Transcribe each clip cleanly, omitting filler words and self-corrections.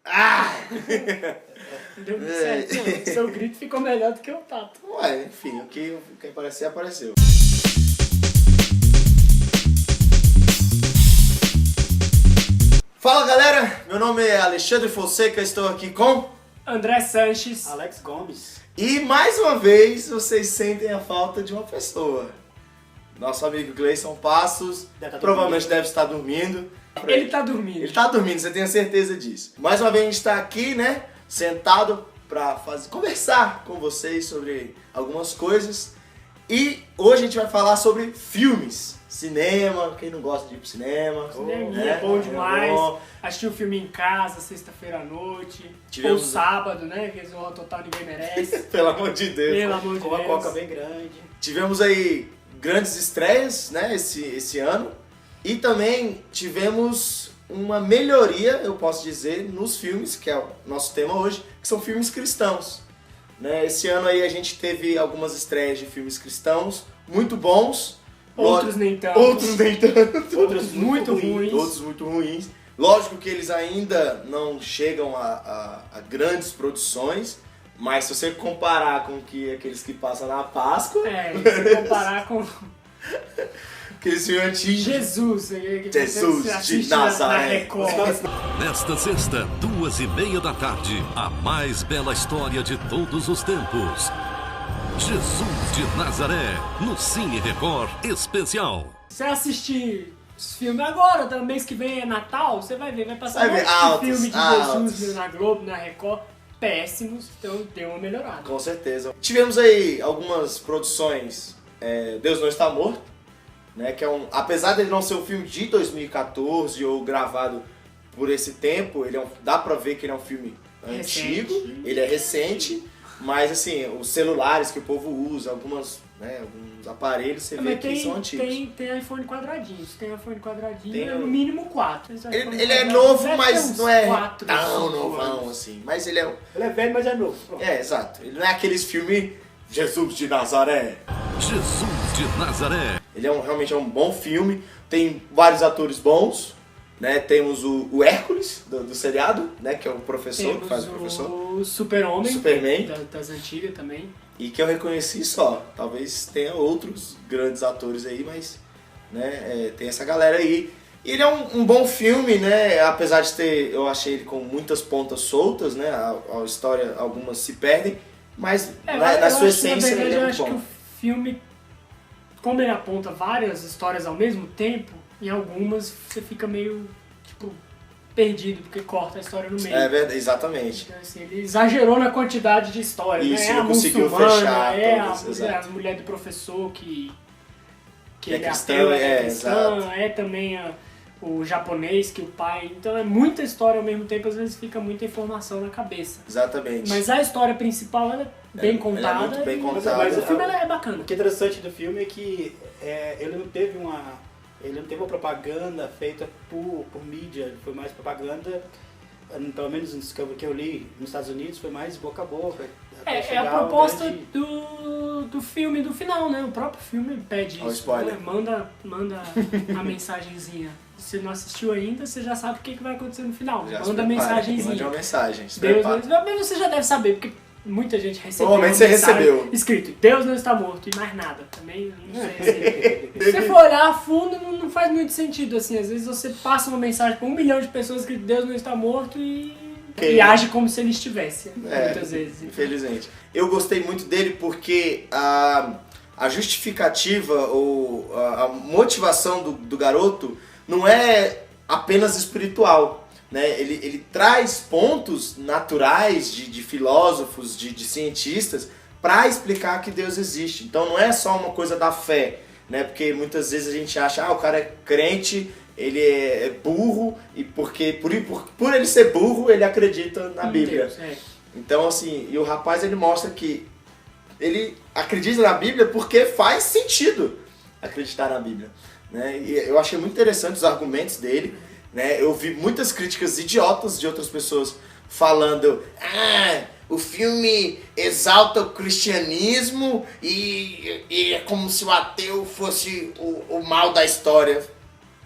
Ah! Deu muito certo, não. Seu grito ficou melhor do que o Tato. Ué, enfim, o que aparecer, apareceu. Fala galera, meu nome é Alexandre Fonseca, estou aqui com... André Sanches. Alex Gomes. E mais uma vez vocês sentem a falta de uma pessoa. Nosso amigo Gleison Passos provavelmente deve estar dormindo. Ele tá dormindo. Ele tá dormindo, você tem a certeza disso. Mais uma vez a gente tá aqui, né, sentado pra conversar com vocês sobre algumas coisas. E hoje a gente vai falar sobre filmes, cinema, quem não gosta de ir pro cinema. Cineminha, né? bom demais. É bom. Assistir um filme em casa, sexta-feira à noite. Tivemos- Ou sábado, né? Que eles vão total ninguém merece. Pelo amor de Deus. Pelo amor de Com a Deus. coca bem grande. Tivemos aí grandes estreias, né, esse ano. E também tivemos uma melhoria, eu posso dizer, nos filmes, que é o nosso tema hoje, que são filmes cristãos. Né? Esse ano aí a gente teve algumas estreias de filmes cristãos, muito bons. Outros nem tanto. Outros nem tanto. Outros muito ruins. Outros muito ruins. Lógico que eles ainda não chegam a grandes produções, mas se você comparar com aqueles que passam na Páscoa, É, se comparar com aqueles filmes antigos. Jesus. Jesus você de assiste Nazaré. Na Record. Nesta sexta, 2:30 p.m, a mais bela história de todos os tempos. Jesus de Nazaré, no Cine Record Especial. Você assistir os filmes agora, do mês que vem é Natal, você vai ver, vai passar Vai um ver monte de altos, filme de altos. Jesus na Globo, na Record, péssimos, então deu uma melhorada. Com certeza. Tivemos aí algumas produções, Deus Não Está Morto, né, que é apesar dele não ser um filme de 2014 ou gravado por esse tempo, dá pra ver que ele é um filme Recente. antigo, ele é recente, mas assim, os celulares que o povo usa, alguns aparelhos, você vê Mas que são antigos. tem iPhone quadradinho, se tem iPhone quadradinho, Tem é no mínimo 4. Ele é novo, mas não é tão novão assim. assim, mas ele é... Ele é velho, mas é novo. Pronto. exato, ele não é aqueles filmes Jesus de Nazaré. Jesus de Nazaré. Ele realmente é um bom filme, tem vários atores bons, né? Temos o Hércules, do seriado, né? Que é o professor, que faz o professor. O Super-Homem, Superman. das antigas também. E que eu reconheci só. Talvez tenha outros grandes atores aí, mas né? Tem essa galera aí. E ele é um bom filme, né? Apesar de eu achei ele com muitas pontas soltas, né? A história, algumas se perdem, mas na sua essência ele é muito eu acho que bom. o filme, como ele aponta várias histórias ao mesmo tempo, em algumas você fica meio, tipo, perdido, porque corta a história no meio. É verdade, exatamente. Então, assim, ele exagerou na quantidade de histórias. Isso, né? É não a conseguiu muçulmana, fechar todas, a exato. mulher do professor que É ele é cristã, ateu, é, cristã, exato. é também o japonês, que o pai... Então é muita história ao mesmo tempo, às vezes fica muita informação na cabeça. Exatamente. Mas a história principal, ela é bem contada. ela é muito bem e- contada. Mas o filme ela é bacana. O que é interessante do filme é que ele não teve uma propaganda feita por mídia, foi mais propaganda, pelo menos nos que eu li nos Estados Unidos, foi mais boca a boca. até É a chegar ao proposta grande- do filme, do final, né? O próprio filme pede Ó, isso. spoiler. Né? Manda a mensagenzinha. Se não assistiu ainda, você já sabe o que vai acontecer no final. Já se Manda a prepara, mensagenzinha. Mande uma mensagem. Se Deus prepara. mas você já deve saber, porque muita gente recebeu. Provavelmente uma você mensagem recebeu. Escrito, Deus não está morto, e mais nada. Também não sei se você for olhar a fundo, não faz muito sentido, assim. Às vezes você passa uma mensagem para 1 milhão de pessoas que Deus não está morto e age como se ele estivesse. Muitas vezes. Infelizmente. Eu gostei muito dele porque a justificativa ou a motivação do garoto não é apenas espiritual. Né? Ele traz pontos naturais de filósofos, de cientistas, para explicar que Deus existe. Então não é só uma coisa da fé, né? Porque muitas vezes a gente acha, o cara é crente, ele é burro, e porque por ele ser burro, ele acredita na Bíblia. Deus, Então assim, e o rapaz ele mostra que ele acredita na Bíblia porque faz sentido acreditar na Bíblia. Né? E eu achei muito interessante os argumentos dele. Né? Eu vi muitas críticas idiotas de outras pessoas falando o filme exalta o cristianismo e é como se o ateu fosse o mal da história.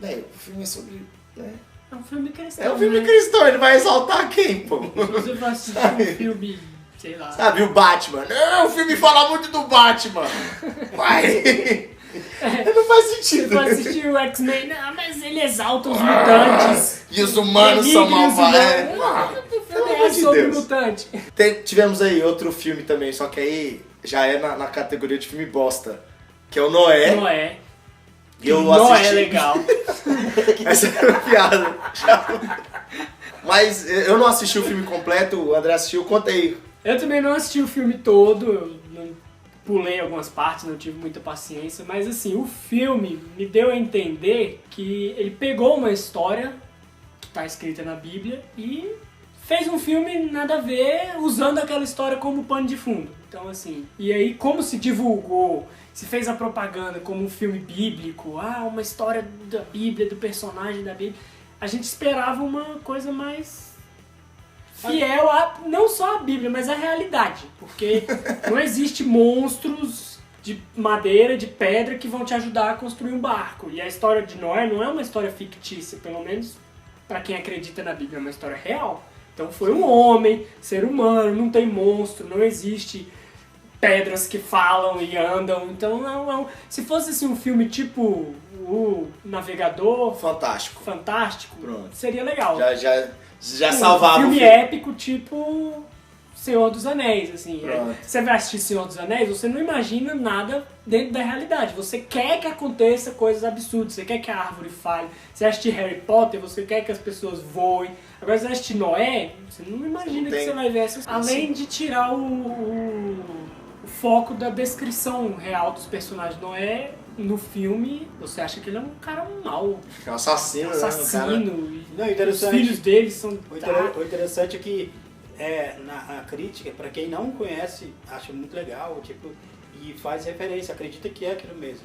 O filme é sobre... Né? É um filme cristão. É um filme né? cristão, ele vai exaltar quem, pô? Se você for assistir um filme, sei lá. Sabe, o Batman. Não, o filme fala muito do Batman. Vai. Não faz sentido. Você for assistir o X-Men, não, mas ele exalta os mutantes. E os humanos são malvados. O filme é sobre mutante. Tivemos aí outro filme também, só que aí já é na categoria de filme bosta. Que é o Noé. Noé. Eu Noé assisti. é legal. Essa é uma piada. Mas eu não assisti o filme completo, o André assistiu, conta aí. Eu também não assisti o filme todo, eu não pulei algumas partes, não tive muita paciência, mas assim, o filme me deu a entender que ele pegou uma história que está escrita na Bíblia e fez um filme nada a ver, usando aquela história como pano de fundo. Então assim, e aí como se divulgou, se fez a propaganda como um filme bíblico, uma história da Bíblia, do personagem da Bíblia, a gente esperava uma coisa mais fiel a, não só a Bíblia, mas a realidade. Porque não existe monstros de madeira, de pedra, que vão te ajudar a construir um barco. E a história de Noé não é uma história fictícia, pelo menos para quem acredita na Bíblia, é uma história real. Então foi um homem, ser humano, não tem monstro, não existe pedras que falam e andam. Então não. Se fosse assim, um filme tipo O Navegador Fantástico, Pronto. seria legal. Já salvava um filme o filme. épico tipo Senhor dos Anéis, assim. Pronto. Você vai assistir Senhor dos Anéis, você não imagina nada dentro da realidade. Você quer que aconteça coisas absurdas, você quer que a árvore fale. Você assistir Harry Potter, você quer que as pessoas voem. Agora você assistir Noé, você não imagina que você vai ver essas coisas. Além de tirar o foco da descrição real dos personagens. Noé, no filme, você acha que ele é um cara mau. É um assassino, né? Não, Os interessante. filhos dele são... O interessante é que na crítica, para quem não conhece, acha muito legal, tipo, e faz referência, acredita que é aquilo mesmo.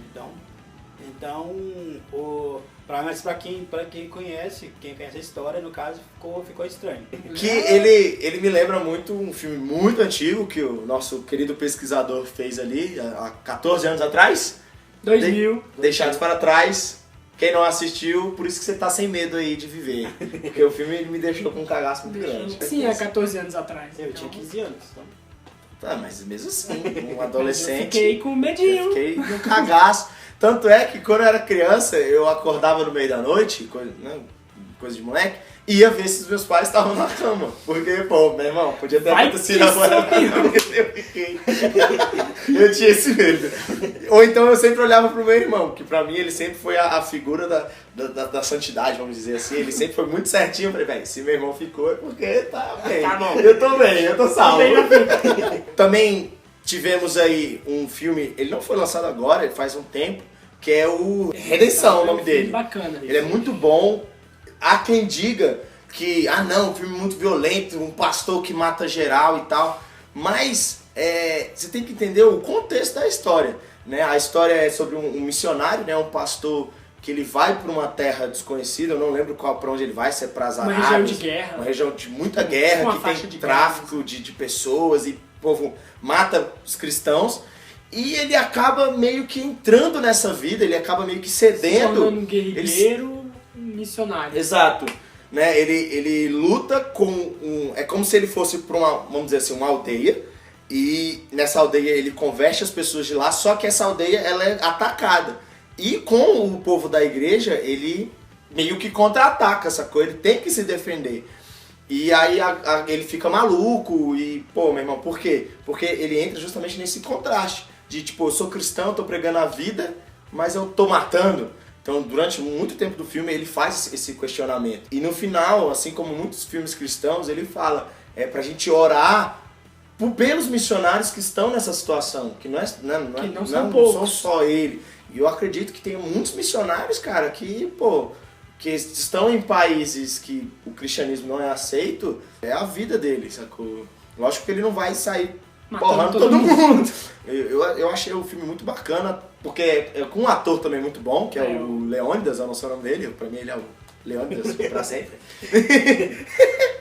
Mas para quem conhece a história, no caso, ficou estranho. Que ele me lembra muito um filme muito antigo que o nosso querido pesquisador fez ali há 14 anos atrás. 2000. Deixados para Trás. Quem não assistiu, por isso que você tá sem medo aí de viver. Porque o filme ele me deixou com um cagaço muito grande. Sim, há 14 anos atrás. Eu tinha 15 anos, então. Tá, mas mesmo assim, um adolescente. Eu fiquei com medinho. Eu fiquei com cagaço. Tanto é que quando eu era criança, eu acordava no meio da noite, coisa de moleque, ia ver se os meus pais estavam na cama. Porque, pô, meu irmão, podia ter acontecido agora. Eu tinha esse medo. Ou então eu sempre olhava pro meu irmão, que pra mim ele sempre foi a figura da santidade, vamos dizer assim. Ele sempre foi muito certinho. Eu falei, velho, se meu irmão ficou é porque tá bem. Tá bom. Eu tô bem, eu tô salvo. Também tivemos aí um filme, ele não foi lançado agora, ele faz um tempo, que é o Redenção, o nome dele. Bacana. Ele é muito bom. Há quem diga que, um filme muito violento, um pastor que mata geral e tal. Mas você tem que entender o contexto da história, né? A história é sobre um missionário, né? Um pastor que ele vai para uma terra desconhecida, eu não lembro para onde ele vai, se é para as Arábias. Uma região de guerra. Uma região de muita guerra, que tem tráfico de pessoas e o povo mata os cristãos. E ele acaba meio que entrando nessa vida, ele acaba meio que cedendo. Se tornando um guerrilheiro missionário. Exato. Né? Ele luta com é como se ele fosse para vamos dizer assim, uma aldeia. E nessa aldeia ele converte as pessoas de lá, só que essa aldeia ela é atacada. E com o povo da igreja, ele meio que contra-ataca, sacou? Ele tem que se defender. E aí ele fica maluco e, pô, meu irmão, por quê? Porque ele entra justamente nesse contraste de, tipo, eu sou cristão, tô pregando a vida, mas eu tô matando. Então, durante muito tempo do filme, ele faz esse questionamento. E no final, assim como muitos filmes cristãos, ele fala, pra gente orar pelos missionários que estão nessa situação, que não são só ele. E eu acredito que tem muitos missionários, cara, que estão em países que o cristianismo não é aceito, é a vida dele, sacou? Lógico que ele não vai sair porrando todo mundo. Eu achei o filme muito bacana, porque é com um ator também muito bom, que é o Leônidas, eu não sei o nome dele, pra mim ele é o Leônidas pra sempre.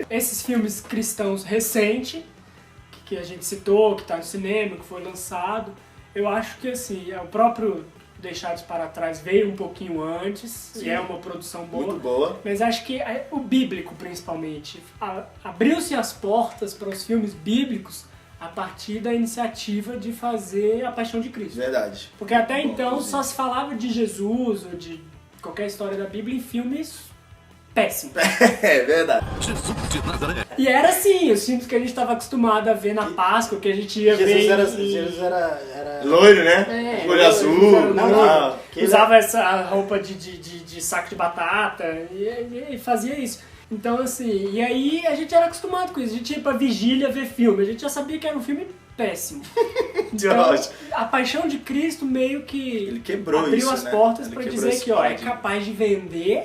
Esses filmes cristãos recentes, que a gente citou, que tá no cinema, que foi lançado, eu acho que assim, o próprio Deixados para Trás veio um pouquinho antes, Sim. e é uma produção boa. Muito boa. Mas acho que o bíblico, principalmente, abriu-se as portas para os filmes bíblicos a partir da iniciativa de fazer A Paixão de Cristo. Verdade. Porque até Bom, então inclusive. só se falava de Jesus ou de qualquer história da Bíblia em filmes péssimos. É verdade. Jesus de Nazaré. E era assim, os filmes que a gente estava acostumado a ver na Páscoa, que a gente ia ver Jesus era Loiro, né? É, Olho azul. não. usava essa roupa de saco de batata e fazia isso. Então, assim, e aí a gente era acostumado com isso. A gente ia pra vigília ver filme, a gente já sabia que era um filme péssimo. Então, A Paixão de Cristo meio que Ele quebrou abriu isso, as né? portas Ele pra quebrou dizer esse que ó, é paradigma. capaz de vender,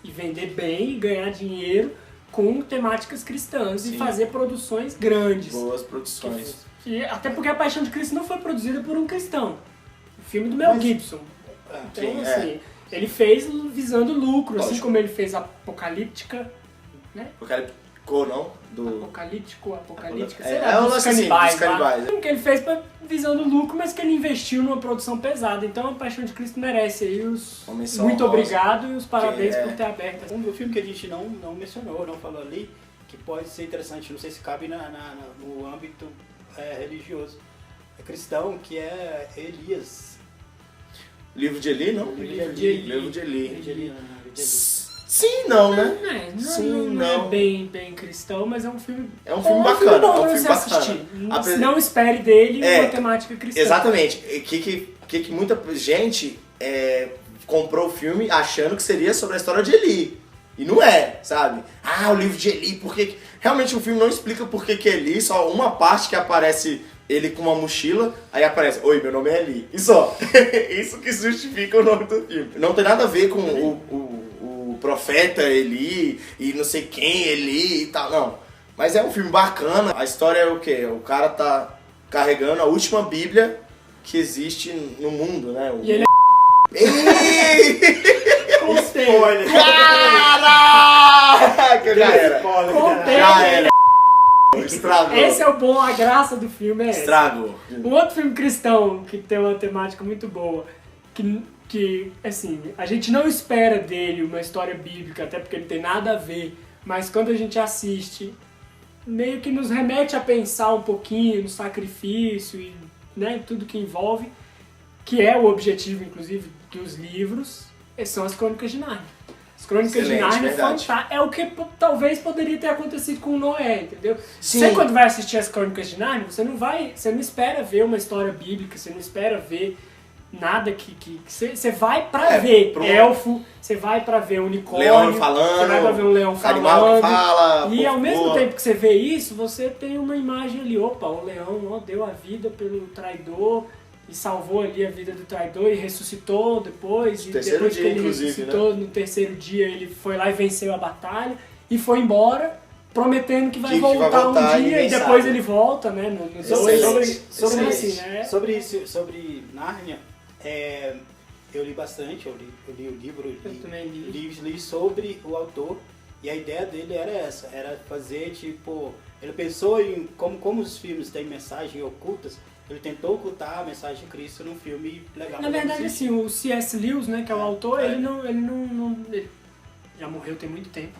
e vender bem, e ganhar dinheiro com temáticas cristãs e Sim. fazer produções grandes. Boas produções. E até porque A Paixão de Cristo não foi produzida por um cristão. O filme do Mel Gibson. Então, sim, assim, ele fez visando lucro, assim Lógico. como ele fez Apocalíptica, né? O cara ficou, não? Do... Apocalíptica, É, sei é lá, o dos lance assim, canibais. dos canibais, lá. Que ele fez visando lucro, mas que ele investiu numa produção pesada. Então A Paixão de Cristo merece aí os Menção muito honrosa. obrigado e os parabéns Que é- por ter aberto. Um filme que a gente não mencionou, não falou ali, que pode ser interessante, não sei se cabe no âmbito religioso. É cristão, que é Elias. Livro de Eli, não? Livro de Eli. Livro de Eli. Livro de Eli, Sim, não, né? Sim, Não é não. bem cristão, mas é um filme. É um filme bacana. bom É um pra filme você bacana. assistir. Apesar- Não espere dele É, uma temática cristã. Exatamente. Que muita gente comprou o filme achando que seria sobre a história de Eli. E não é, sabe? Ah, o livro de Eli, porque realmente o filme não explica por que Eli, só uma parte que aparece ele com uma mochila, aí aparece, oi, meu nome é Eli. E só. Isso que justifica o nome do filme. Não tem nada a ver com o profeta Eli e não sei quem Eli e tal, não. Mas é um filme bacana. A história é o quê? O cara tá carregando a última Bíblia que existe no mundo, né? E ele Ei! Contei. Caraca! Já era. Contei. Já era. Estragou. Esse é o bom, a graça do filme é essa. Estragou. Um outro filme cristão que tem uma temática muito boa, que assim, a gente não espera dele uma história bíblica, até porque não tem nada a ver, mas quando a gente assiste, meio que nos remete a pensar um pouquinho no sacrifício e, né, tudo que envolve, que é o objetivo, inclusive, dos livros, são as Crônicas de Nárnia. As Crônicas de Excelente, Nárnia verdade. é o que talvez poderia ter acontecido com o Noé, entendeu? Sim. Você quando vai assistir as Crônicas de Nárnia, você não espera ver uma história bíblica, você não espera ver nada que você vai pra ver elfo, você vai pra ver unicórnio, Leão falando, você vai pra ver um leão animal falando, que fala, e ao povo mesmo voa. tempo que você vê isso, você tem uma imagem ali, opa, o leão ó, deu a vida pelo traidor e salvou ali a vida do traidor e ressuscitou depois, e Terceiro depois dia, que ele inclusive, ressuscitou, no terceiro dia ele foi lá e venceu a batalha e foi embora, prometendo que vai Que vai voltar voltar um e dia ninguém e depois sabe. ele volta, né? No Excelente. Sobre assim, isso, né? sobre Nárnia, eu li bastante, eu li o livro, Eu também li. li sobre o autor, e a ideia dele era essa, era fazer tipo, ele pensou em como os filmes têm mensagens ocultas, ele tentou ocultar a mensagem de Cristo num filme legal. Na verdade, assim, o C.S. Lewis, né, que é o autor, ele já morreu tem muito tempo.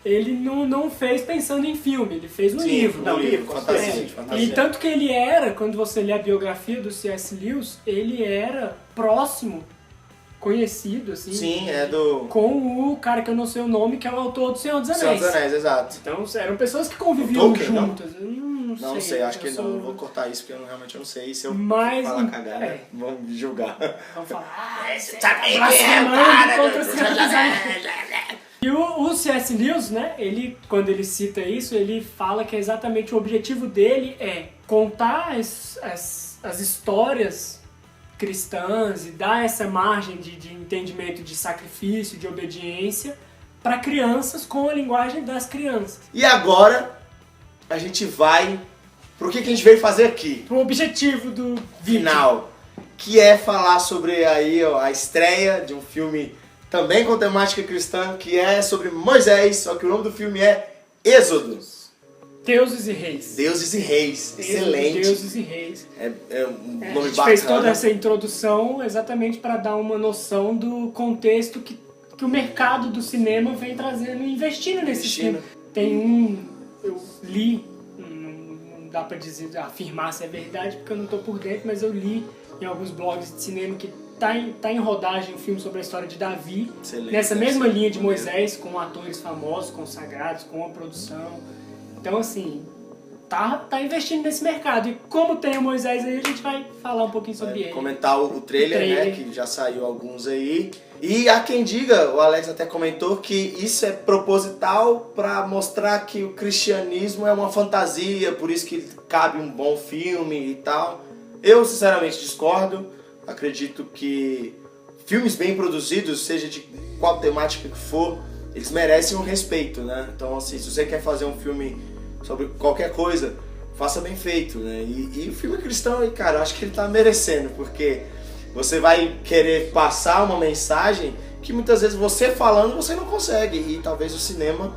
Ele não fez pensando em filme, ele fez um Sim, livro. um livro, com fantasia, certeza. fantasia. E tanto que ele era, quando você lê a biografia do C.S. Lewis, ele era próximo, conhecido, assim, Sim, é do com o cara que eu não sei o nome, que é o autor do Senhor dos Senhor Anéis. dos Anéis, exato. Então eram pessoas que conviviam Tolkien, não? juntas. Eu Não sei, acho eu que sou- não. Vou cortar isso porque eu realmente não sei. Se eu Mas, falar cagada, é. vão me julgar. Vamos falar. Você tá bem Blasfemando contra o Senhor dos Anéis. E o C.S. Lewis, né, quando ele cita isso, ele fala que exatamente o objetivo dele é contar as histórias cristãs e dar essa margem de entendimento de sacrifício, de obediência para crianças com a linguagem das crianças. E agora a gente vai pro que a gente veio fazer aqui. O objetivo do vídeo. Final, que é falar sobre aí, ó, a estreia de um filme também com temática cristã, que é sobre Moisés, só que o nome do filme é Êxodo. Deuses e Reis. Deuses e Reis, excelente. Deuses e Reis. É um nome A gente bacana. fez toda essa introdução exatamente para dar uma noção do contexto que o mercado do cinema vem trazendo, investindo nesse filme. Tem eu li, não dá para afirmar se é verdade, porque eu não estou por dentro, mas eu li em alguns blogs de cinema que tá em rodagem um filme sobre a história de Davi, excelente, nessa mesma linha de Moisés, com atores famosos, consagrados, com a produção. Então, assim, tá investindo nesse mercado. E como tem o Moisés aí, a gente vai falar um pouquinho sobre ele. Comentar o trailer, né, que já saiu alguns aí. E há quem diga, o Alex até comentou, que isso é proposital para mostrar que o cristianismo é uma fantasia, por isso que cabe um bom filme e tal. Eu, sinceramente, discordo. Acredito que filmes bem produzidos, seja de qual temática que for, eles merecem um respeito, né? Então, assim, se você quer fazer um filme sobre qualquer coisa, faça bem feito, né? E o filme cristão, cara, eu acho que ele tá merecendo, porque você vai querer passar uma mensagem que muitas vezes você falando, você não consegue. E talvez o cinema,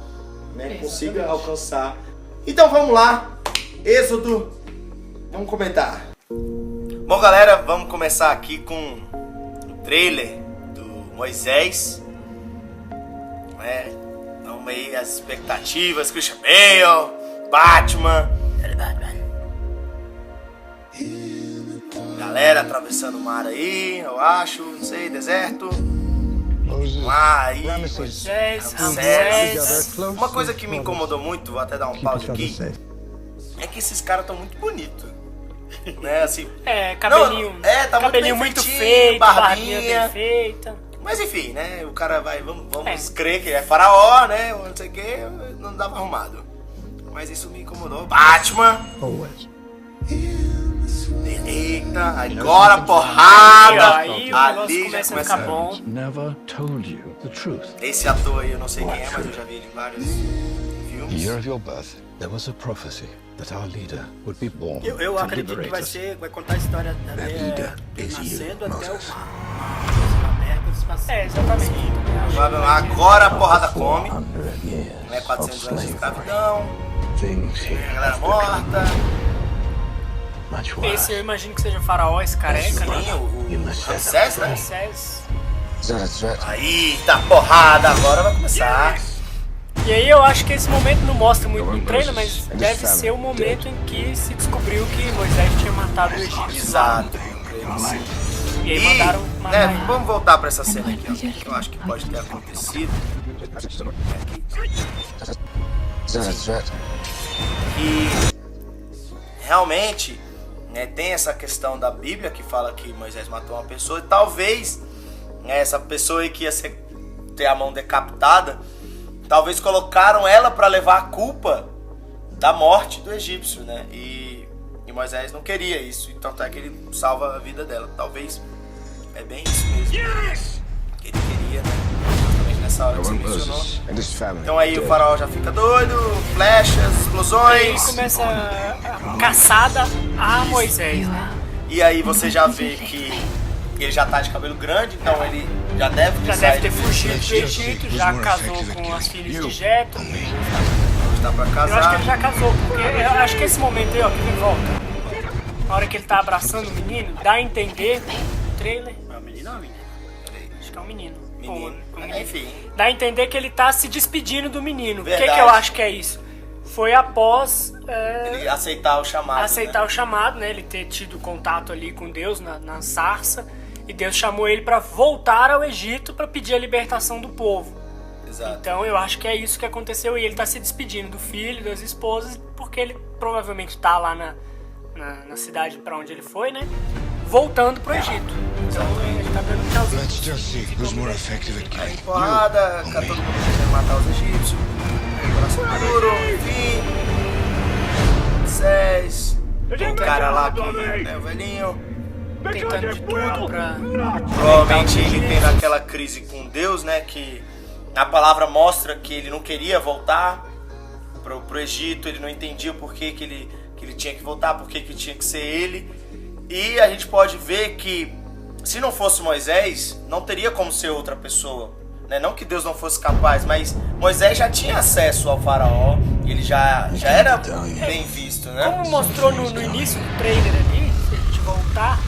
né, consiga alcançar. Então, vamos lá. Êxodo. Vamos comentar. Bom, galera, vamos começar aqui com o trailer do Moisés. Vamos aí as expectativas, Christian Bale, Batman. Galera atravessando o mar aí, eu acho, não sei, deserto. Mar aí, Moisés. Uma coisa que me incomodou muito, vou até dar um pause aqui, é que esses caras estão muito bonitos. Né, assim, cabelinho, tá cabelinho muito feito, barbinha bem feita. Mas enfim, né, o cara vai, vamos crer que ele é faraó, né, ou não sei o que, não dava arrumado. Mas isso me incomodou. Batman. Eita, agora porrada. Aí o negócio começa a ficar bom. Esse ator aí eu não sei quem é, mas eu já vi ele em vários filmes. Year of your birth, there was a prophecy that our leader would be born. Eu acredito que vai contar a história dele nascendo até o exatamente. Agora a porrada come. 400 anos de escravidão. A galera morta. Esse eu imagino que seja o faraó, esse careca, né? O Ramsés, né? Ramsés. Aí, tá porrada, agora vai começar. E aí eu acho que esse momento não mostra muito no trailer, mas deve ser o momento em que se descobriu que Moisés tinha matado o egípcio. Exato. E aí mandaram matar ele. Vamos voltar pra essa cena aqui, ó, que eu acho que pode ter acontecido. E realmente, né, tem essa questão da Bíblia que fala que Moisés matou uma pessoa e talvez, né, essa pessoa aí que ia ter a mão decapitada, talvez colocaram ela para levar a culpa da morte do egípcio, né? E Moisés não queria isso, então até que ele salva a vida dela. Talvez é bem isso mesmo que ele queria, né? Justamente nessa hora que você mencionou. Então aí o faraó já fica doido, flechas, explosões. E aí começa a caçada a Moisés, né? E aí você já vê que ele já tá de cabelo grande, então ele já deve ter fugido do Egito, já casou com as filhas de Jetro. Tá pra casar. Eu acho que ele já casou, porque eu acho que esse momento aí, ó, que ele volta. Na hora que ele tá abraçando o menino, dá a entender no trailer. É um menino ou uma menina? Acho que é um menino. Menino. Enfim. Dá a entender que ele tá se despedindo do menino. Verdade. O que eu acho que é isso? Foi após ele aceitar o chamado. O chamado, né? Ele ter tido contato ali com Deus na sarça. E Deus chamou ele para voltar ao Egito para pedir a libertação do povo. Exato. Então eu acho que é isso que aconteceu. E ele tá se despedindo do filho, das esposas, porque ele provavelmente tá lá na cidade para onde ele foi, né? Voltando pro Egito. Então ele tá dando tchauzinho. Let's just see who's more effective at Aí killing. porrada, todo mundo querendo matar os egípcios. Coração duro, enfim. Moisés. Tem um cara lá que é o velhinho. Tentando de tudo pra... Provavelmente ele tendo aquela crise com Deus, né? Que a palavra mostra que ele não queria voltar pro Egito. Ele não entendia por que ele tinha que voltar, por que tinha que ser ele. E a gente pode ver que se não fosse Moisés, não teria como ser outra pessoa, né? Não que Deus não fosse capaz, mas Moisés já tinha acesso ao faraó, ele já era bem visto, né? Como mostrou no início do trailer ali, se a gente voltar,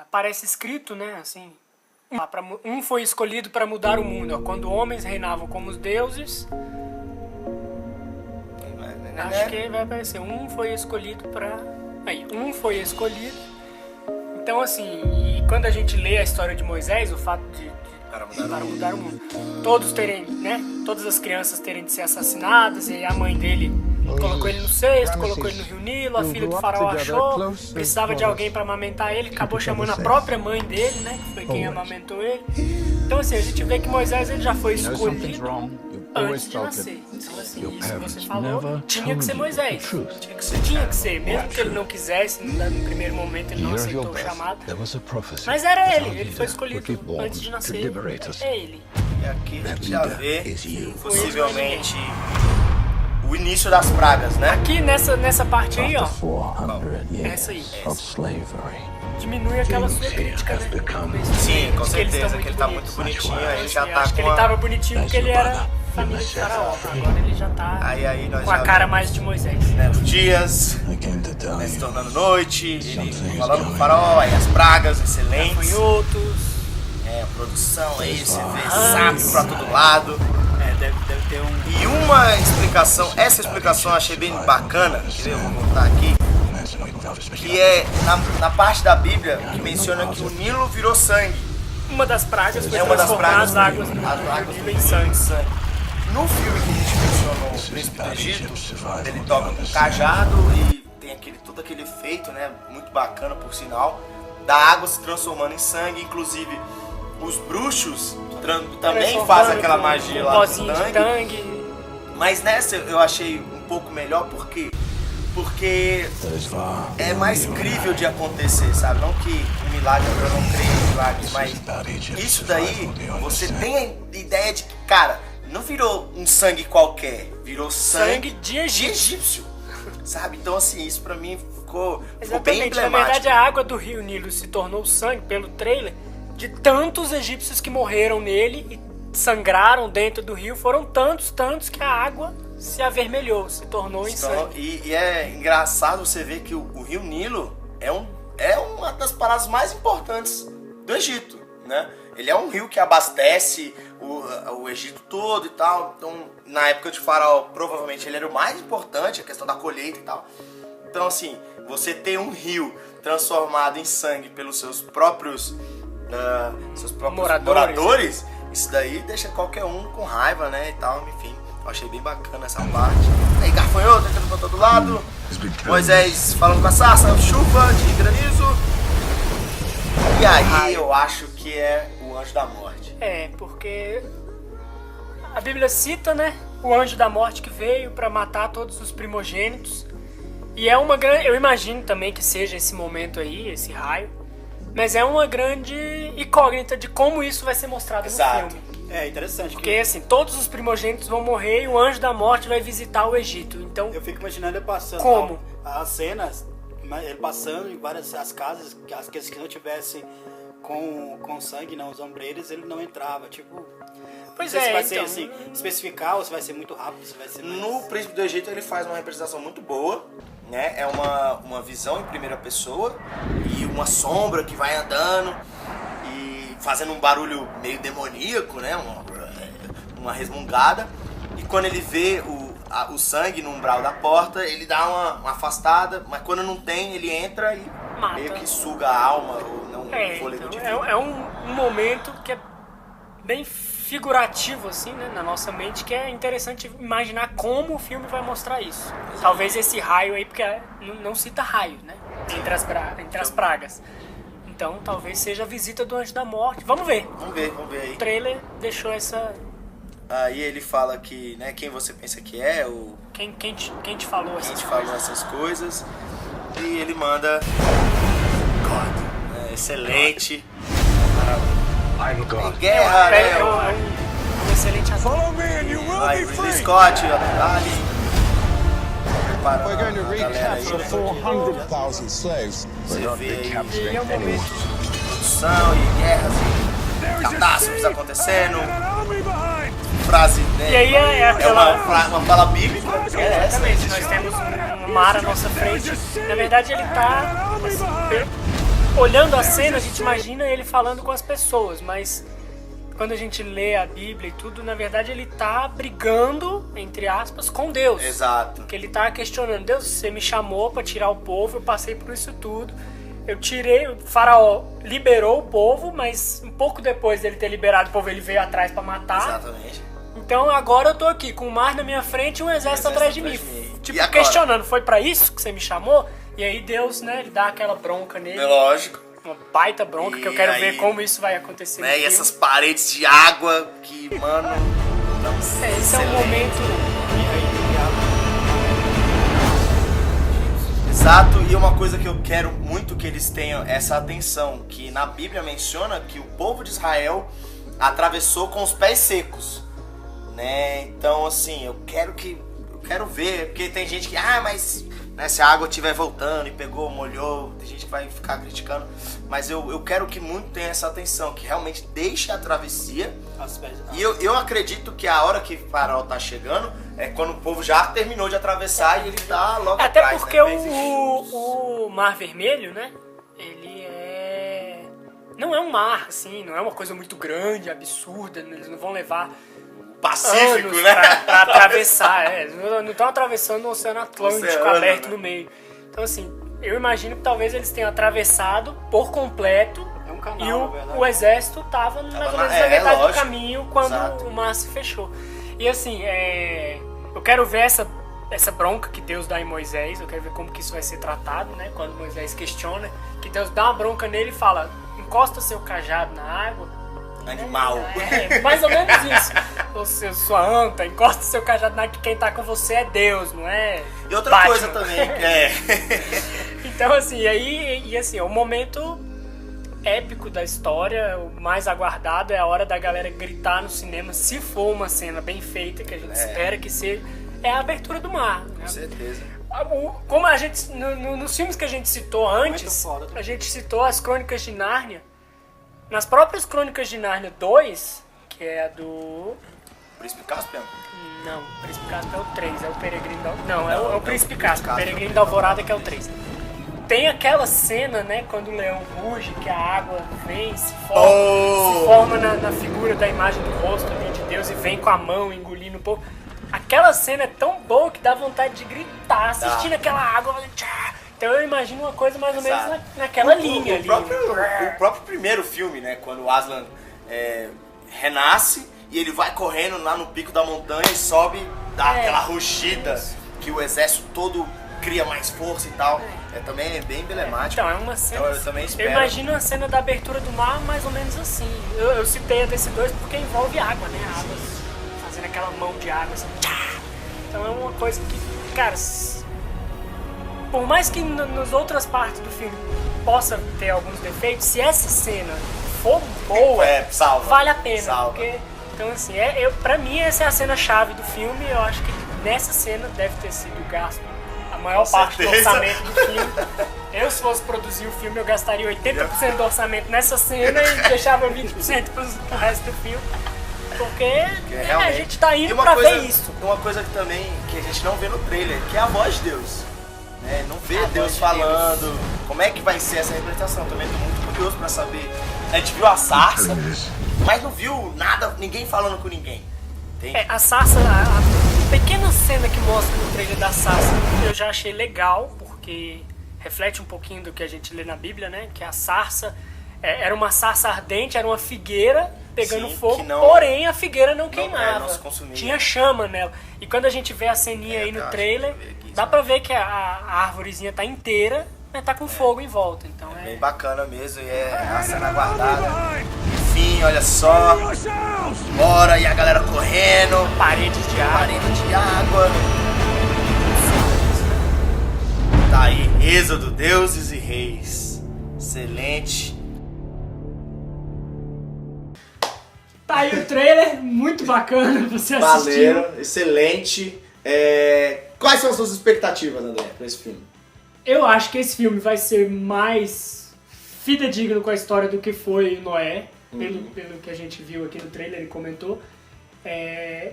aparece escrito, né, assim, um foi escolhido para mudar o mundo. Ó, quando homens reinavam como os deuses, acho que vai aparecer, um foi escolhido para... Aí, um foi escolhido. Então, assim, e quando a gente lê a história de Moisés, o fato de para mudar o mundo, todos terem, né, todas as crianças terem de ser assassinadas, e a mãe dele colocou ele no cesto, colocou ele no rio Nilo, a filha do faraó achou, precisava de alguém para amamentar ele, acabou chamando a própria mãe dele, né, que foi quem amamentou ele. Então, assim, a gente vê que Moisés ele já foi escolhido antes de nascer. Então, assim, isso que você falou, tinha que ser Moisés. Tinha que ser, mesmo que ele não quisesse, no primeiro momento ele não aceitou o chamado. Mas era ele foi escolhido antes de nascer. É ele. E aqui a gente já vê, possivelmente, o início das pragas, né? Aqui nessa parte aí, ó. Essa aí. Diminui aquela sua crítica, né? Sim, com certeza, que ele tá muito bonitinho, aí ele já tá acho que ele tava bonitinho porque ele era família de faraó. Agora ele já tá nós com a cara mais de Moisés. Né, os dias, né, se tornando noite, ele falando com o faraó, aí as pragas excelentes. Gafanhotos. A produção aí, você vê sapo pra todo lado. Deve ter um... E uma explicação, essa explicação eu achei bem bacana, que eu vou contar aqui, que é na parte da Bíblia que menciona que o Nilo virou sangue. Uma das pragas foi transformar as águas do Nilo em sangue. No filme que a gente mencionou, O Príncipe do Egito, ele toca com cajado e tem todo aquele efeito, né, muito bacana por sinal, da água se transformando em sangue, inclusive os bruxos também fazem aquela magia lá do tangue. Mas nessa eu achei um pouco melhor porque é mais crível de acontecer, sabe? Não que um milagre, eu não creio em milagres, mas isso daí você tem a ideia de que, cara, não virou um sangue qualquer, virou sangue de egípcio, sabe? Então assim, isso pra mim ficou bem emblemático. Na verdade a água do rio Nilo se tornou sangue pelo trailer de tantos egípcios que morreram nele e sangraram dentro do rio, foram tantos que a água se avermelhou, se tornou em sangue. E é engraçado você ver que o rio Nilo é uma das paradas mais importantes do Egito, né? Ele é um rio que abastece o Egito todo e tal. Então, na época de Faraó, provavelmente ele era o mais importante, a questão da colheita e tal. Então, assim, você ter um rio transformado em sangue pelos seus próprios moradores, isso daí deixa qualquer um com raiva, né, e tal, enfim. Eu achei bem bacana essa parte. Aí gafanhoto entrando pra todo lado, Moisés falando com a sarça, chuva de granizo. E aí eu acho que é o anjo da morte. Porque a Bíblia cita, né, o anjo da morte que veio pra matar todos os primogênitos. E é uma grande, eu imagino também que seja esse momento aí, esse raio. Mas é uma grande incógnita de como isso vai ser mostrado no filme. É interessante. Porque assim, todos os primogênitos vão morrer e o anjo da morte vai visitar o Egito. Então, eu fico imaginando ele passando como? As cenas, ele passando em várias as casas, aqueles que não tivessem com sangue, não, os ombreiros, ele não entrava. Tipo, pois não sei se vai ser então, assim, especificar ou se vai ser muito rápido, se vai ser mais... No Príncipe do Egito ele faz uma representação muito boa, né? É uma visão em primeira pessoa e uma sombra que vai andando e fazendo um barulho meio demoníaco, né? Uma resmungada. E quando ele vê o sangue no umbral da porta, ele dá uma afastada, mas quando não tem, ele entra e mata. Meio que suga a alma ou não o fôlego de vida. É um momento que é bem figurativo, assim, né, na nossa mente, que é interessante imaginar como o filme vai mostrar isso. Talvez esse raio aí, porque não cita raio, né, entre as pragas. Então, talvez seja a visita do anjo da morte. Vamos ver aí. O trailer deixou essa... Aí ele fala que, né, quem você pensa que é, o... Quem te falou essas coisas. E ele manda... God. Excelente. I'm God. Guerra, né? É um excelente ator. Follow me and you will be Ridley free. Scott, ali. We're going to recapture 400,000 slaves. Você vê aí E é um momento produção e guerras e catástrofes acontecendo. frase, né? E aí é aquela... uma fala bíblica. Exatamente, nós temos um mar à nossa frente. Na verdade, ele tá... Assim, olhando a cena, a gente imagina ele falando com as pessoas, mas quando a gente lê a Bíblia e tudo, na verdade ele tá brigando, entre aspas, com Deus. Exato. Porque ele tá questionando: Deus, você me chamou pra tirar o povo, eu passei por isso tudo. Eu tirei, o faraó liberou o povo, mas um pouco depois dele ter liberado o povo, ele veio atrás pra matar. Exatamente. Então agora eu tô aqui com o mar na minha frente e um exército atrás de mim. Tipo, questionando, foi pra isso que você me chamou? E aí Deus, né, ele dá aquela bronca nele. É lógico. Uma baita bronca, que eu quero ver como isso vai acontecer. Né, e essas paredes de água que, mano... Esse é um momento... Exato, e uma coisa que eu quero muito que eles tenham essa atenção, que na Bíblia menciona que o povo de Israel atravessou com os pés secos, né? Então, assim, eu quero ver, porque tem gente que, mas né, se a água estiver voltando e pegou, molhou, tem gente que vai ficar criticando, mas eu quero que muito tenha essa atenção, que realmente deixe a travessia. E eu acredito que a hora que o faraó tá chegando é quando o povo já terminou de atravessar e ele tá logo atrás. Até porque né? o Mar Vermelho, né, ele não é um mar, assim, não é uma coisa muito grande, absurda, eles não vão levar Pacífico, anos né? pra atravessar, não estão atravessando o Oceano Atlântico aberto no meio. Então, assim, eu imagino que talvez eles tenham atravessado por completo. É um canal, E o exército tava mais ou menos na metade do caminho quando Exato. o mar se fechou. E assim, eu quero ver essa bronca que Deus dá em Moisés, eu quero ver como que isso vai ser tratado, né? Quando Moisés questiona, que Deus dá uma bronca nele e fala: encosta seu cajado na água. Animal. Mais ou menos isso. Ou sua anta, encosta seu cajado na água, que quem tá com você é Deus, não é? E outra Batman. coisa também, Então, assim, assim, o momento épico da história, o mais aguardado, é a hora da galera gritar no cinema, se for uma cena bem feita, que a gente espera que seja, é a abertura do mar. Com certeza. Como a gente, nos filmes que a gente citou antes, a gente citou as Crônicas de Nárnia. Nas próprias Crônicas de Nárnia 2, que é a do... Príncipe Caspian? Não, o Príncipe Caspian é o 3, é o Peregrino da... Não, é o Príncipe Caspian, o Peregrino da Alvorada que é o 3. Tem aquela cena, né, quando o leão ruge, que a água vem, se forma na figura da imagem do rosto ali de Deus e vem com a mão engolindo um pouco. Aquela cena é tão boa que dá vontade de gritar, assistindo aquela água. Então eu imagino uma coisa mais ou menos naquela linha ali. O próprio primeiro filme, né, quando o Aslan renasce e ele vai correndo lá no pico da montanha e sobe, dá aquela rugida que o exército todo cria mais força e tal. Também é bem emblemático. Então, é uma cena. Então, eu também espero. Eu imagino a cena da abertura do mar mais ou menos assim. Eu citei a desse 2 porque envolve água, né? A água fazendo aquela mão de água assim. Então é uma coisa que, cara, por mais que nas outras partes do filme possa ter alguns defeitos, se essa cena for boa, salva, vale a pena. Salva. Porque, então assim, pra mim essa é a cena-chave do filme. Eu acho que nessa cena deve ter sido gasto a maior parte do orçamento do filme. Eu, se fosse produzir o filme, eu gastaria 80% do orçamento nessa cena e deixava 20% pro resto do filme. Porque a gente tá indo pra ver isso. Uma coisa que também que a gente não vê no trailer, que é a voz de Deus. Não vê Deus falando. Como é que vai ser essa representação? Também tô muito curioso pra saber. A gente viu a sarça, mas não viu nada, ninguém falando com ninguém. A sarça, a pequena cena que mostra no trailer da sarça, eu já achei legal, porque reflete um pouquinho do que a gente lê na Bíblia, né? Que a sarça era uma sarça ardente, era uma figueira pegando fogo, porém a figueira não queimava. Não se consumia. Tinha chama nela. E quando a gente vê a ceninha aí no trailer, dá pra ver que a árvorezinha tá inteira, mas tá com fogo em volta. Então é bem bacana mesmo, e é a cena aguardada. Enfim, olha só. Bora, e a galera correndo. Paredes de água. Tá aí, Êxodo, Deuses e Reis. Excelente. Tá aí o trailer, muito bacana você assistir. Valeu, excelente. Quais são as suas expectativas, André, pra esse filme? Eu acho que esse filme vai ser mais fidedigno com a história do que foi Noé, pelo que a gente viu aqui no trailer e comentou.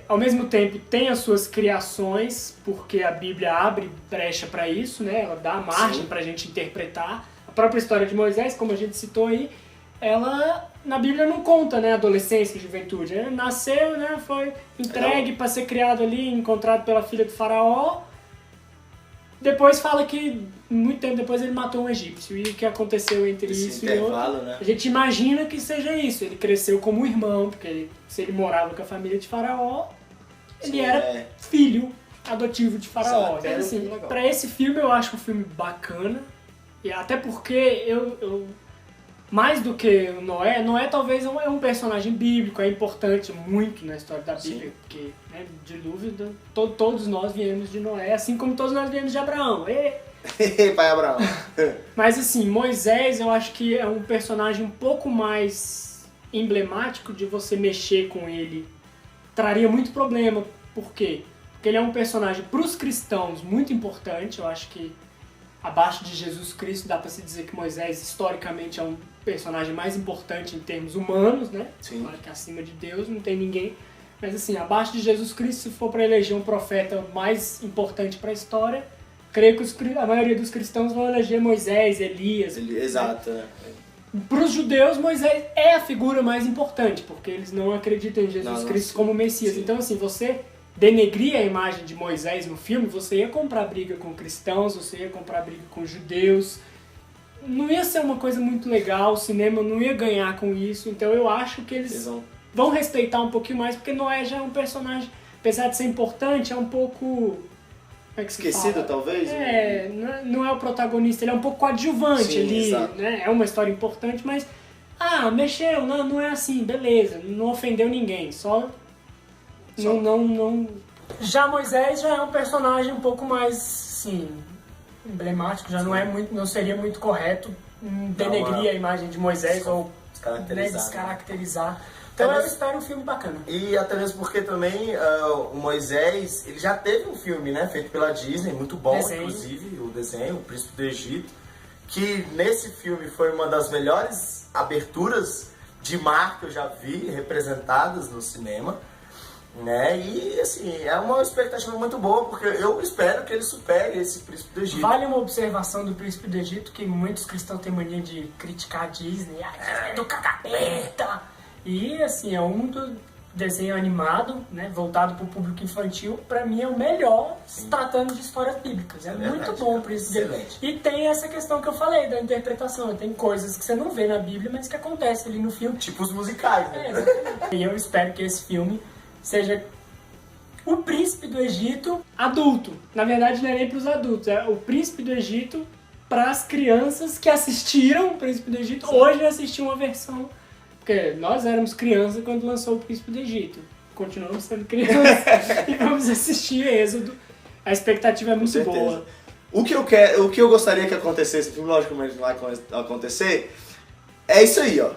Ao mesmo tempo tem as suas criações, porque a Bíblia abre brecha para isso, né? Ela dá margem para a gente interpretar. A própria história de Moisés, como a gente citou aí, ela na Bíblia não conta, né, adolescência e juventude. Ele nasceu, né, foi entregue para ser criado ali, encontrado pela filha do faraó. Depois fala que, muito tempo depois, ele matou um egípcio. E o que aconteceu entre isso e outro, né? a gente imagina que seja isso. Ele cresceu como irmão, porque se ele morava com a família de faraó, ele era filho adotivo de faraó. Então, assim, pra esse filme, eu acho um filme bacana. E até porque eu mais do que o Noé talvez é um personagem bíblico, é importante muito na história da Bíblia, porque, né, dilúvio, todos nós viemos de Noé, assim como todos nós viemos de Abraão. Pai Abraão. Mas assim, Moisés eu acho que é um personagem um pouco mais emblemático de você mexer com ele. Traria muito problema. Por quê? Porque ele é um personagem para os cristãos muito importante. Eu acho que abaixo de Jesus Cristo dá para se dizer que Moisés historicamente é um personagem mais importante em termos humanos, né? Sim. Claro que acima de Deus não tem ninguém. Mas assim, abaixo de Jesus Cristo, se for para eleger um profeta mais importante para a história, creio que a maioria dos cristãos vão eleger Moisés, Elias. Exato. Né? Para os judeus, Moisés é a figura mais importante, porque eles não acreditam em Jesus Cristo como Messias. Sim. Então assim, você denegrir a imagem de Moisés no filme, você ia comprar briga com cristãos, você ia comprar briga com judeus. Não ia ser uma coisa muito legal, o cinema não ia ganhar com isso. Então eu acho que eles vão respeitar um pouquinho mais, porque Noé já é um personagem, apesar de ser importante, é um pouco... esquecido, talvez? Não é o protagonista, ele é um pouco coadjuvante. Sim, ali, né? É uma história importante, mas... mexeu, não é assim, beleza, não ofendeu ninguém, só... Não. Já Moisés já é um personagem um pouco mais, sim, emblemático, já não seria muito correto denegrir a imagem de Moisés ou descaracterizar. Então eu espero um filme bacana. E até mesmo porque também o Moisés, ele já teve um filme, né, feito pela Disney, muito bom, inclusive, o desenho, O Príncipe do Egito, que nesse filme foi uma das melhores aberturas de mar que eu já vi representadas no cinema. Né? E assim, é uma expectativa muito boa, porque eu espero que ele supere esse Príncipe do Egito. Vale uma observação do Príncipe do Egito, que muitos cristãos têm mania de criticar a Disney, é do capeta. E assim, é um desenho animado, né, voltado para o público infantil, para mim é o melhor, se tratando de histórias bíblicas. É muito bom o Príncipe do Egito. E tem essa questão que eu falei da interpretação, tem coisas que você não vê na Bíblia, mas que acontecem ali no filme. Tipo os musicais, né? E eu espero que esse filme seja o Príncipe do Egito adulto. Na verdade, não é nem para os adultos, é o Príncipe do Egito para as crianças que assistiram o Príncipe do Egito. Sim. Hoje assistiam uma versão, porque nós éramos crianças quando lançou o Príncipe do Egito. Continuamos sendo crianças e vamos assistir Êxodo. A expectativa é muito boa. O que eu gostaria que acontecesse, lógico que não vai acontecer, é isso aí, ó.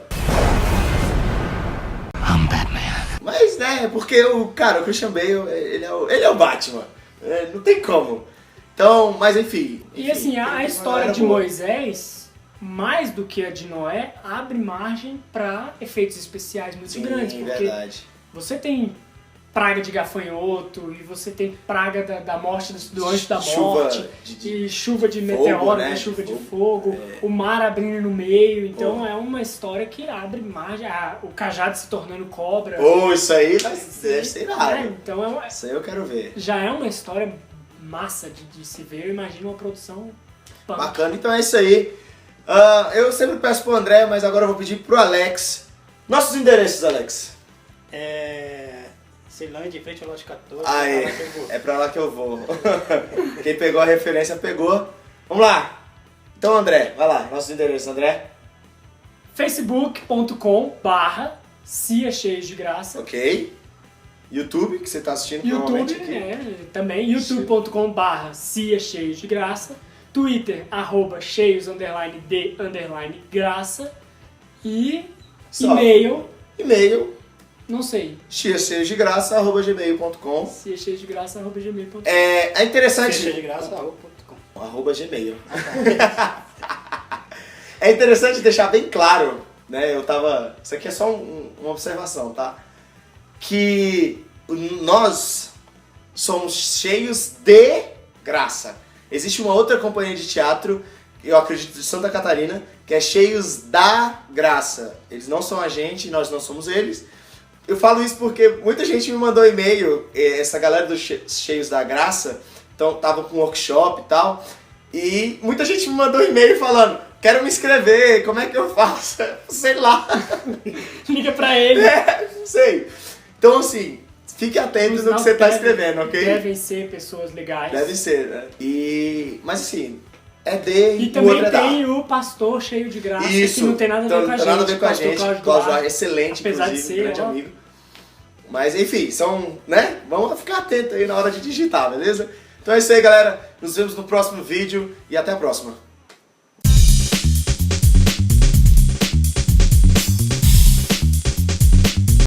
Mas, né, porque o Christian Bale, ele é o Batman. Não tem como. Então, mas enfim. E assim, a história de Moisés, mais do que a de Noé, abre margem para efeitos especiais muito grandes. Porque verdade. Você tem praga de gafanhoto, e você tem praga da morte do anjo da morte, e chuva de meteoro, né? Chuva de fogo, o mar abrindo no meio. Então é uma história que abre margem, o cajado se tornando cobra. Isso aí deve ser nada. Então isso aí eu quero ver. Já é uma história massa de se ver, eu imagino uma produção bacana. Então é isso aí. Eu sempre peço pro André, mas agora eu vou pedir pro Alex. Nossos endereços, Alex. Ceilândia, em frente ao lote 14. É pra lá que eu vou. Quem pegou a referência, pegou. Vamos lá. Então, André, vai lá. Nossos endereços, André. facebook.com/Cia Cheios de Graça. Ok. YouTube, que você tá assistindo provavelmente aqui. Também. youtube.com/Cia Cheios de Graça. Twitter, @cheios_de_graça. E e-mail. Não sei. ciacheiodegraça@gmail.com. ciacheiodegraça@gmail.com. É interessante. ciacheiodegraça@gmail.com. @gmail. É interessante deixar bem claro, né? Isso aqui é só uma observação, tá? que nós somos cheios de graça. Existe uma outra companhia de teatro, eu acredito de Santa Catarina, que é cheios da graça. Eles não são a gente, nós não somos eles. Eu falo isso porque muita gente me mandou e-mail, essa galera dos cheios da graça, então tava com um workshop e tal, e muita gente me mandou e-mail falando, quero me inscrever, como é que eu faço? Sei lá. Liga pra ele. Não sei. Então assim, fique atento no que você tá escrevendo, ok? Devem ser pessoas legais. Deve ser, né? Mas assim, é de e também outra tem o pastor cheio de graça, isso, que não tem nada a ver com a gente. Não tem nada a ver com a gente. Cláudio Duarte, excelente, apesar inclusive, de ser, grande amigo. Mas enfim, são, né? Vamos ficar atento aí na hora de digitar, beleza? Então é isso aí, galera. Nos vemos no próximo vídeo e até a próxima.